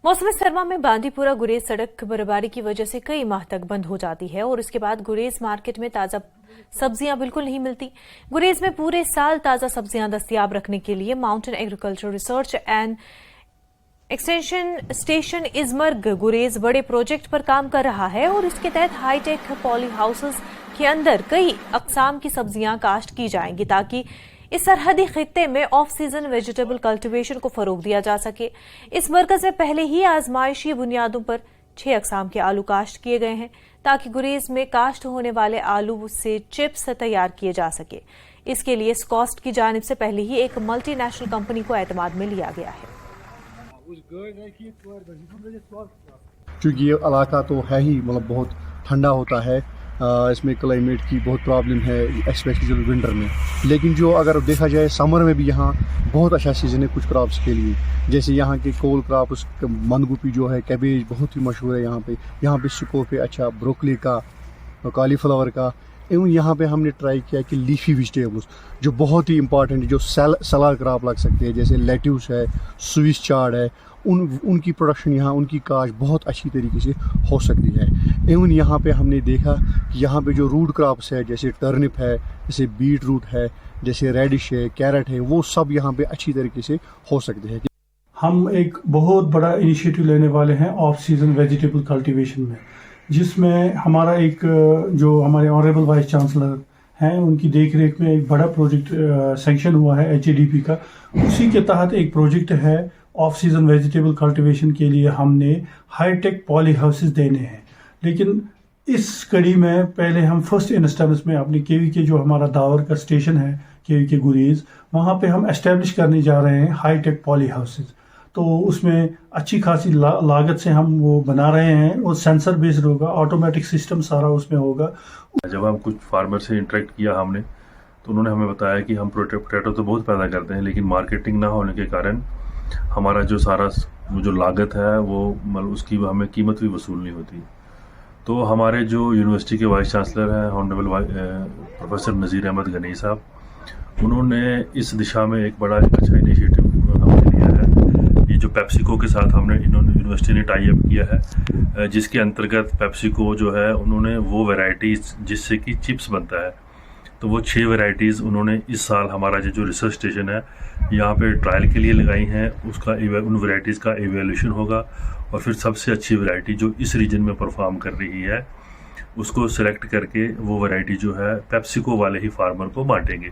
मौसम सरमा में बांदीपुरा गुरेज सड़क बर्फबारी की वजह से कई माह तक बंद हो जाती है और इसके बाद गुरेज मार्केट में ताजा सब्जियां बिल्कुल नहीं मिलती। गुरेज में पूरे साल ताजा सब्जियां दस्तयाब रखने के लिए mountain agriculture research and extension station Izmarg Gurez बड़े प्रोजेक्ट पर काम कर रहा है और इसके तहत हाईटेक पॉली हाउसेस के अंदर कई अकसाम की सब्जियां काश्त की जाएंगी ताकि इस सरहदी खित्ते में ऑफ सीजन वेजिटेबल कल्टीवेशन को फरोग दिया जा सके। इस मरकज में पहले ही आजमाइशी बुनियादों पर 6 अकसाम के आलू काश्त किए गए हैं ताकि गुरेज में काश्त होने वाले आलू से चिप्स तैयार किए जा सके। इसके लिए स्कॉस्ट की जानिब से पहले ही एक मल्टीनेशनल कंपनी को एतमाद में लिया गया है। क्योंकि ये इलाका तो है ही मतलब बहुत ठंडा होता है, इसमें क्लाइमेट की बहुत प्रॉब्लम है स्पेशली विंटर में। लेकिन जो अगर देखा जाए समर में भी यहाँ बहुत अच्छा सीज़न है कुछ क्रॉप्स के लिए, जैसे यहाँ के कोल क्रॉप्स बंदगोभी जो है, कैबेज बहुत ही मशहूर है यहाँ पे स्कोप है अच्छा ब्रोकली का, कॉलीफ्लावर का। एवं यहाँ पे हमने ट्राई किया कि लीफी वेजिटेबल्स जो बहुत ही इंपॉर्टेंट है, जो सलाद क्रॉप लग सकते हैं, जैसे लेट्यूस है, स्विस चार्ड है, उनकी प्रोडक्शन यहाँ, उनकी काश्त बहुत अच्छी तरीके से हो सकती है। एवं यहाँ पे हमने देखा कि यहाँ पे जो रूट क्रॉप्स है, जैसे टर्निप है, जैसे बीट रूट है, जैसे रेडिश है, कैरेट है, वो सब यहाँ पे अच्छी तरीके से हो सकते हैं। हम एक बहुत बड़ा इनिशिएटिव लेने वाले हैं ऑफ सीजन वेजिटेबल कल्टीवेशन में, जिसमें हमारा एक जो हमारे ऑनरेबल वाइस चांसलर हैं उनकी देखरेख में एक बड़ा प्रोजेक्ट सैंक्शन हुआ है HADP का। उसी के तहत एक प्रोजेक्ट है ऑफ सीजन वेजिटेबल कल्टीवेशन के लिए हमने हाईटेक पॉली हाउसेस देने हैं। लेकिन इस कड़ी में पहले हम फर्स्ट इंस्टेंस में अपने KVK जो हमारा दावर का स्टेशन है KVK गुरेज, वहाँ पे हम एस्टेब्लिश करने जा रहे हैं हाईटेक पॉली हाउसेस। तो उसमें अच्छी खासी लागत से हम वो बना रहे हैं और सेंसर बेस्ड होगा, ऑटोमेटिक सिस्टम सारा उसमें होगा। जब हम कुछ फार्मर से इंटरेक्ट किया हमने, तो उन्होंने हमें बताया कि हम पोटैटो तो बहुत पैदा करते हैं, लेकिन मार्केटिंग ना होने के कारण हमारा जो सारा जो लागत है वो मतलब उसकी हमें कीमत भी वसूल नहीं होती। तो हमारे जो यूनिवर्सिटी के वाइस चांसलर हैं ऑनरेबल प्रोफेसर नज़ीर अहमद गनी साहब, उन्होंने इस दिशा में एक बड़ा अच्छा इनिशिएटिव हमने लिया है। ये जो पेप्सिको के साथ हमने यूनिवर्सिटी ने टाई अप किया है, जिसके अंतर्गत पेप्सिको जो है उन्होंने वो वैरायटीज़ जिससे कि चिप्स बनता है, तो वो 6 वैरायटीज़ उन्होंने इस साल हमारा जो रिसर्च स्टेशन है यहाँ पे ट्रायल के लिए लगाई हैं। उसका उन वैरायटीज़ का एवेल्यूशन होगा और फिर सबसे अच्छी वैरायटी जो इस रीजन में परफॉर्म कर रही है उसको सिलेक्ट करके वो वैरायटी जो है पेप्सिको वाले ही फार्मर को बांटेंगे।